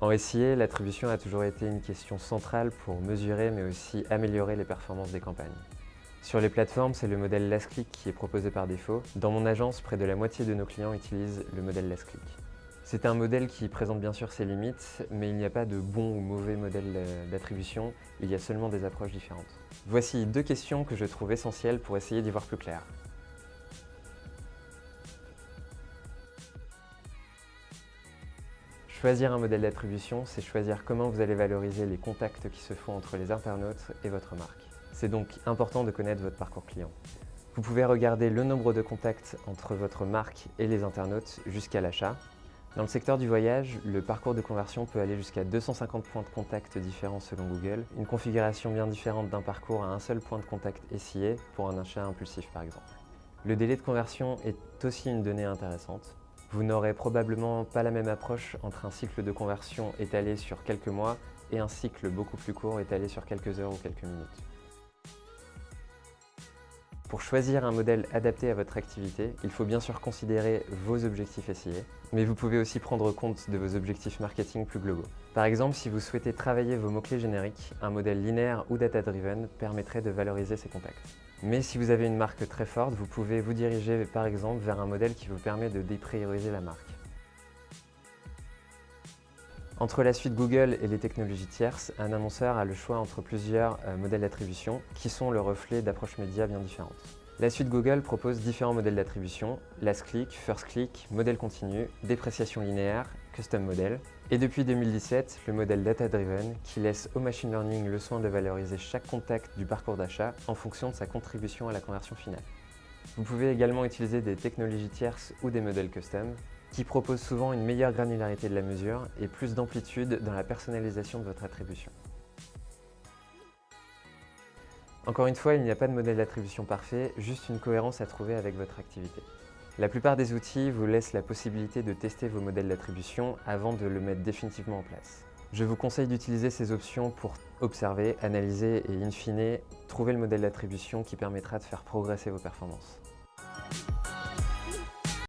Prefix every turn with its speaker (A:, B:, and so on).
A: En SIA, l'attribution a toujours été une question centrale pour mesurer mais aussi améliorer les performances des campagnes. Sur les plateformes, c'est le modèle Last Click qui est proposé par défaut. Dans mon agence, près de la moitié de nos clients utilisent le modèle Last Click. C'est un modèle qui présente bien sûr ses limites, mais il n'y a pas de bon ou mauvais modèle d'attribution, il y a seulement des approches différentes. Voici 2 questions que je trouve essentielles pour essayer d'y voir plus clair. Choisir un modèle d'attribution, c'est choisir comment vous allez valoriser les contacts qui se font entre les internautes et votre marque. C'est donc important de connaître votre parcours client. Vous pouvez regarder le nombre de contacts entre votre marque et les internautes jusqu'à l'achat. Dans le secteur du voyage, le parcours de conversion peut aller jusqu'à 250 points de contact différents selon Google, une configuration bien différente d'un parcours à un seul point de contact SIA pour un achat impulsif par exemple. Le délai de conversion est aussi une donnée intéressante. Vous n'aurez probablement pas la même approche entre un cycle de conversion étalé sur quelques mois et un cycle beaucoup plus court étalé sur quelques heures ou quelques minutes. Pour choisir un modèle adapté à votre activité, il faut bien sûr considérer vos objectifs SIA, mais vous pouvez aussi prendre compte de vos objectifs marketing plus globaux. Par exemple, si vous souhaitez travailler vos mots-clés génériques, un modèle linéaire ou data-driven permettrait de valoriser ces contacts. Mais si vous avez une marque très forte, vous pouvez vous diriger par exemple vers un modèle qui vous permet de déprioriser la marque. Entre la suite Google et les technologies tierces, un annonceur a le choix entre plusieurs modèles d'attribution qui sont le reflet d'approches médias bien différentes. La suite Google propose différents modèles d'attribution, Last Click, First Click, modèle continu, dépréciation linéaire, Custom Model. Et depuis 2017, le modèle Data Driven qui laisse au machine learning le soin de valoriser chaque contact du parcours d'achat en fonction de sa contribution à la conversion finale. Vous pouvez également utiliser des technologies tierces ou des modèles custom qui proposent souvent une meilleure granularité de la mesure et plus d'amplitude dans la personnalisation de votre attribution. Encore une fois, il n'y a pas de modèle d'attribution parfait, juste une cohérence à trouver avec votre activité. La plupart des outils vous laissent la possibilité de tester vos modèles d'attribution avant de le mettre définitivement en place. Je vous conseille d'utiliser ces options pour observer, analyser et in fine, trouver le modèle d'attribution qui permettra de faire progresser vos performances.